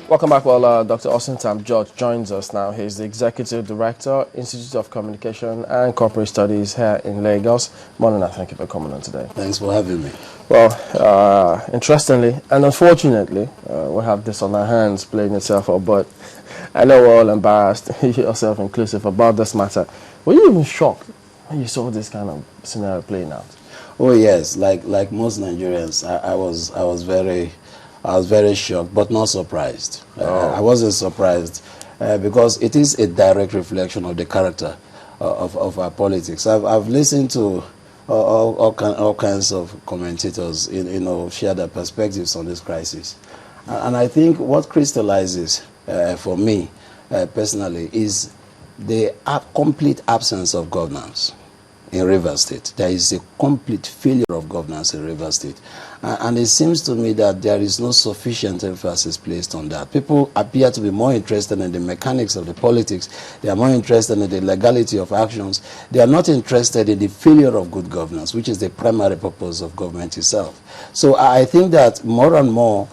Welcome back. Well, Dr. Austin Tam-George joins us now. He's the Executive Director, Institute of Communication and Corporate Studies here in Lagos. Morning, thank you for coming on today. Thanks for having me. Well, interestingly and unfortunately, we have this on our hands playing itself out, but I know we're all embarrassed, yourself inclusive, about this matter. Were you even shocked when you saw this kind of scenario playing out? Oh yes, like most Nigerians, I was very shocked, but not surprised. I wasn't surprised because it is a direct reflection of the character of our politics. I've listened to all kinds of commentators, share their perspectives on this crisis, and I think what crystallizes for me personally is the complete absence of governance in Rivers State. There is a complete failure of governance in Rivers State. And it seems to me that there is no sufficient emphasis placed on that. People appear to be more interested in the mechanics of the politics. They are more interested in the legality of actions. They are not interested in the failure of good governance, which is the primary purpose of government itself. So I think that more and more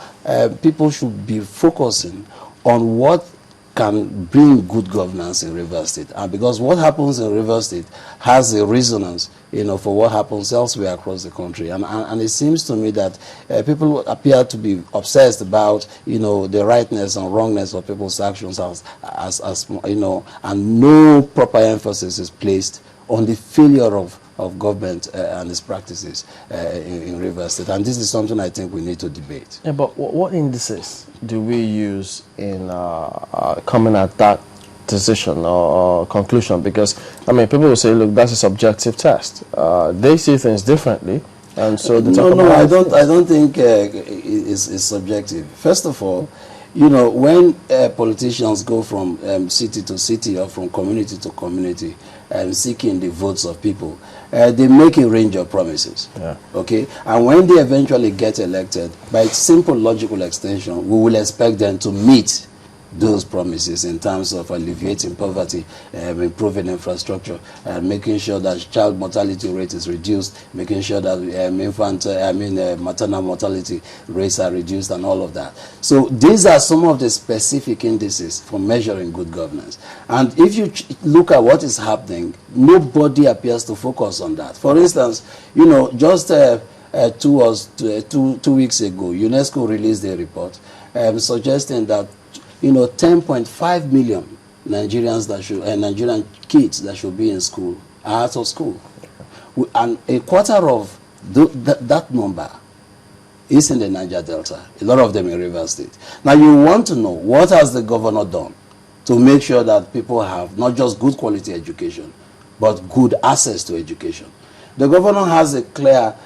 people should be focusing on what can bring good governance in Rivers State. And because what happens in Rivers State has a resonance, for what happens elsewhere across the country. And it seems to me that people appear to be obsessed about, the rightness and wrongness of people's actions and no proper emphasis is placed on the failure of government and its practices in Rivers State. And this is something I think we need to debate. Yeah, but what indices do we use in coming at that decision or conclusion? Because, people will say, look, that's a subjective test. They see things differently. And so I don't think it's subjective. First of all, when politicians go from city to city or from community to community seeking the votes of people, they make a range of promises. Yeah. Okay? And when they eventually get elected, by simple logical extension, we will expect them to meet those promises in terms of alleviating poverty, improving infrastructure, making sure that child mortality rate is reduced, making sure that maternal mortality rates are reduced and all of that. So these are some of the specific indices for measuring good governance. And if you look at what is happening, nobody appears to focus on that. For instance, just 2 weeks ago, UNESCO released a report suggesting that 10.5 million Nigerians Nigerian kids that should be in school are out of school. And a quarter of that number is in the Niger Delta, a lot of them in Rivers State. Now you want to know, what has the governor done to make sure that people have not just good quality education, but good access to education? The governor has a clear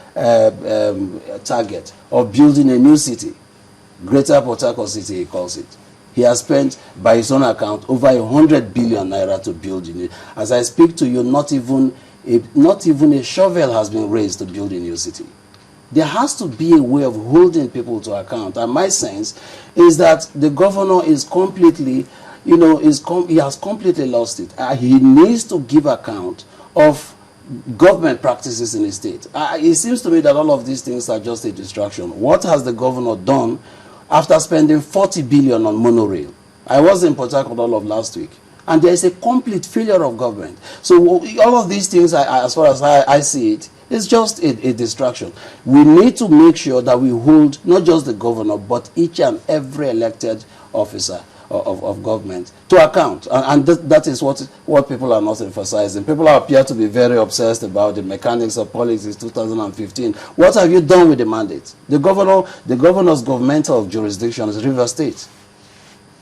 target of building a new city, Greater Port Harcourt City, he calls it. He has spent, by his own account, over 100 billion naira to build it. As I speak to you, not even a shovel has been raised to build a new city. There has to be a way of holding people to account. And my sense is that the governor is completely, he has completely lost it. He needs to give account of government practices in the state. It seems to me that all of these things are just a distraction. What has the governor done after spending 40 billion on monorail? I was in Port Harcourt all of last week, and there is a complete failure of government. So all of these things, as far as I see it, is just a distraction. We need to make sure that we hold not just the governor, but each and every elected officer of government to account. And that is what people are not emphasizing. People appear to be very obsessed about the mechanics of politics 2015. What have you done with the mandate? The governor's governmental jurisdiction is Rivers State.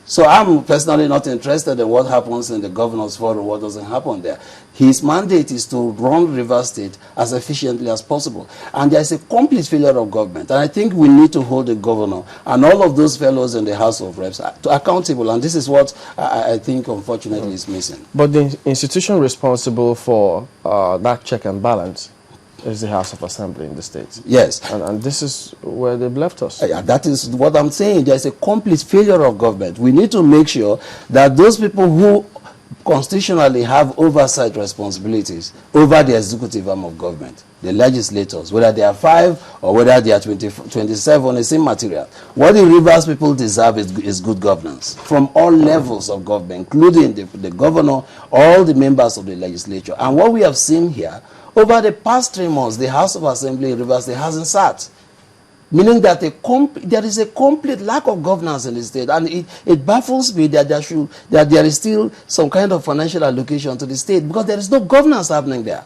So I'm personally not interested in what happens in the governor's forum, what doesn't happen there. His mandate is to run Rivers State as efficiently as possible. And there's a complete failure of government. And I think we need to hold the governor and all of those fellows in the House of Reps to accountable. And this is what I think, unfortunately, is missing. But the institution responsible for that check and balance is the House of Assembly in the States. Yes. And this is where they've left us. Yeah, that is what I'm saying. There's a complete failure of government. We need to make sure that those people who constitutionally have oversight responsibilities over the executive arm of government, the legislators, whether they are 5 or whether they are 27, is immaterial. What the Rivers people deserve is good governance from all levels of government, including the governor, all the members of the legislature. And what we have seen here, over the past 3 months, the House of Assembly in Rivers State hasn't sat. Meaning that there is a complete lack of governance in the state, and it baffles me that there is still some kind of financial allocation to the state, because there is no governance happening there.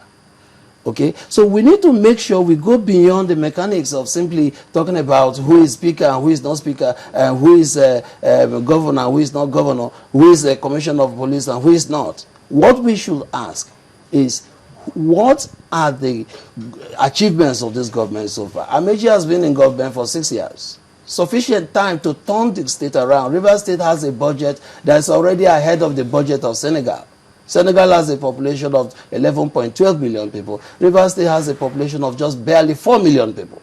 Okay, so we need to make sure we go beyond the mechanics of simply talking about who is speaker and who is not speaker, and who is governor and who is not governor, who is a commissioner of police and who is not. What we should ask is, what are the achievements of this government so far? Amechi has been in government for 6 years. Sufficient time to turn the state around. Rivers State has a budget that is already ahead of the budget of Senegal. Senegal has a population of 11.12 million people. Rivers State has a population of just barely 4 million people.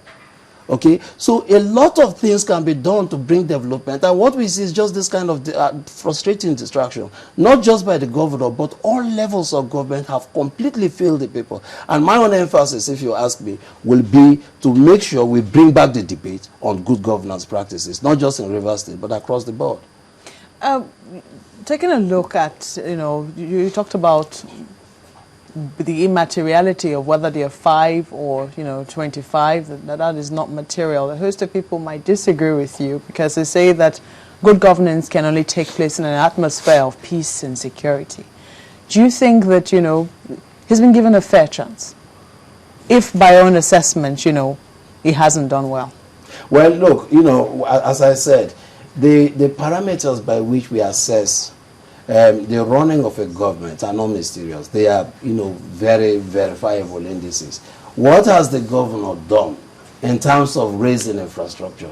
Okay, so a lot of things can be done to bring development, and what we see is just this kind of frustrating distraction, not just by the governor, but all levels of government have completely failed the people. And my own emphasis, if you ask me, will be to make sure we bring back the debate on good governance practices, not just in Rivers State, but across the board. Taking a look at, you talked about the immateriality of whether they are 5 or 25, that is not material. A host of people might disagree with you because they say that good governance can only take place in an atmosphere of peace and security. Do you think that he's been given a fair chance, if by your own assessment he hasn't done well? Well, look, as I said, the parameters by which we assess the running of a government are not mysterious. They are, very verifiable indices. What has the governor done in terms of raising infrastructure?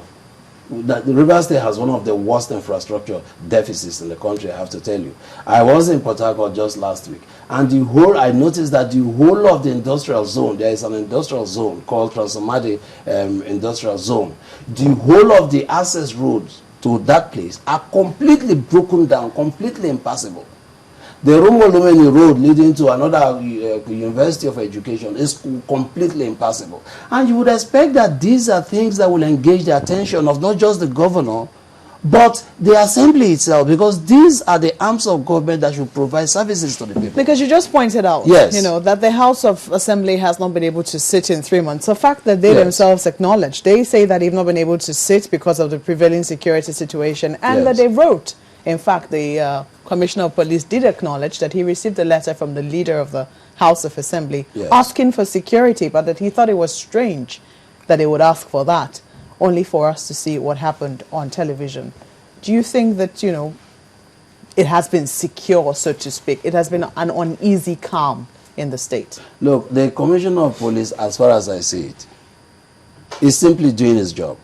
The Rivers State has one of the worst infrastructure deficits in the country, I have to tell you. I was in Port Harcourt just last week, and I noticed that the whole of the industrial zone, there is an industrial zone called Transamadi Industrial Zone. The whole of the access roads to that place are completely broken down, completely impassable. The Rumolumeni Road leading to another University of Education is completely impassable. And you would expect that these are things that will engage the attention of not just the governor, but the assembly itself, because these are the arms of government that should provide services to the people. Because you just pointed out, yes, that the House of Assembly has not been able to sit in 3 months. The fact that they themselves acknowledge, they say that they've not been able to sit because of the prevailing security situation, and that they wrote. In fact, the Commissioner of Police did acknowledge that he received a letter from the leader of the House of Assembly asking for security, but that he thought it was strange that they would ask for that, only for us to see what happened on television. Do you think that, it has been secure, so to speak? It has been an uneasy calm in the state? Look, the Commissioner of Police, as far as I see it, is simply doing his job.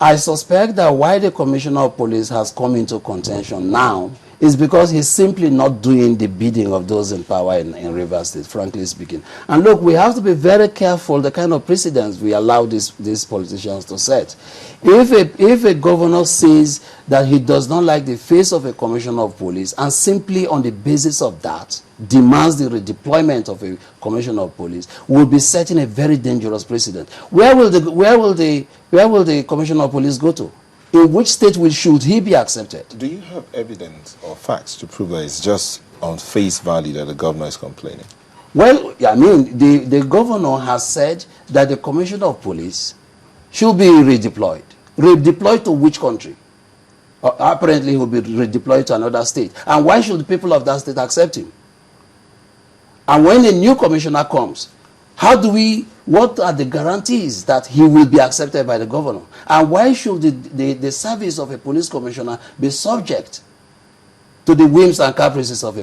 I suspect that why the Commissioner of Police has come into contention now is because he's simply not doing the bidding of those in power in Rivers State, frankly speaking. And look, we have to be very careful the kind of precedents we allow these politicians to set. If a governor says that he does not like the face of a commissioner of police and simply on the basis of that demands the redeployment of a commissioner of police, will be setting a very dangerous precedent. Where will the commissioner of police go to? In which state should he be accepted? Do you have evidence or facts to prove that it's just on face value that the governor is complaining? Well, I mean, the governor has said that the commissioner of police should be redeployed. Redeployed to which country? Apparently, he will be redeployed to another state. And why should the people of that state accept him? And when a new commissioner comes, what are the guarantees that he will be accepted by the governor? And why should the service of a police commissioner be subject to the whims and caprices of a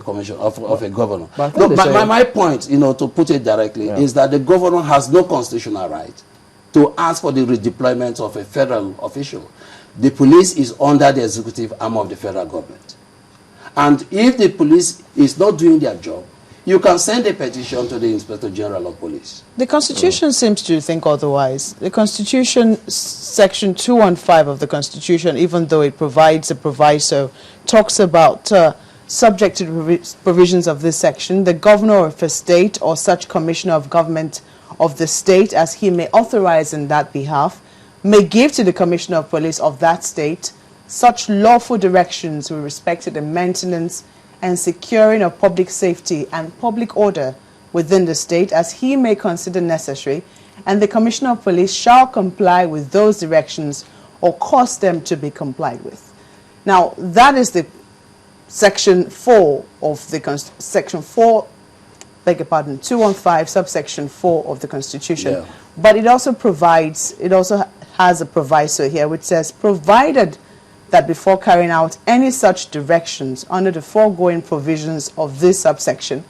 governor? My point, to put it directly, is that the governor has no constitutional right to ask for the redeployment of a federal official. The police is under the executive arm of the federal government. And if the police is not doing their job, you can send a petition to the Inspector General of Police. The Constitution seems to think otherwise. The Constitution, Section 215 of the Constitution, even though it provides a proviso, talks about subject to the provisions of this section, the governor of a state or such commissioner of government of the state as he may authorize in that behalf may give to the commissioner of police of that state such lawful directions with respect to the maintenance and securing of public safety and public order within the state as he may consider necessary, and the commissioner of police shall comply with those directions or cause them to be complied with. Now, that is the section 4 of the section 4, beg your pardon, 215 subsection 4 of the Constitution. Yeah. But it also provides, it also has a proviso here which says, provided that before carrying out any such directions under the foregoing provisions of this subsection,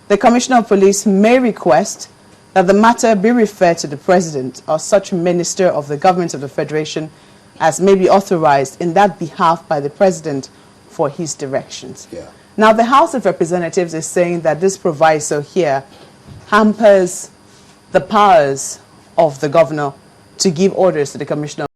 the Commissioner of Police may request that the matter be referred to the President or such minister of the Government of the Federation as may be authorized in that behalf by the President for his directions. Yeah. Now, the House of Representatives is saying that this proviso here hampers the powers of the governor to give orders to the Commissioner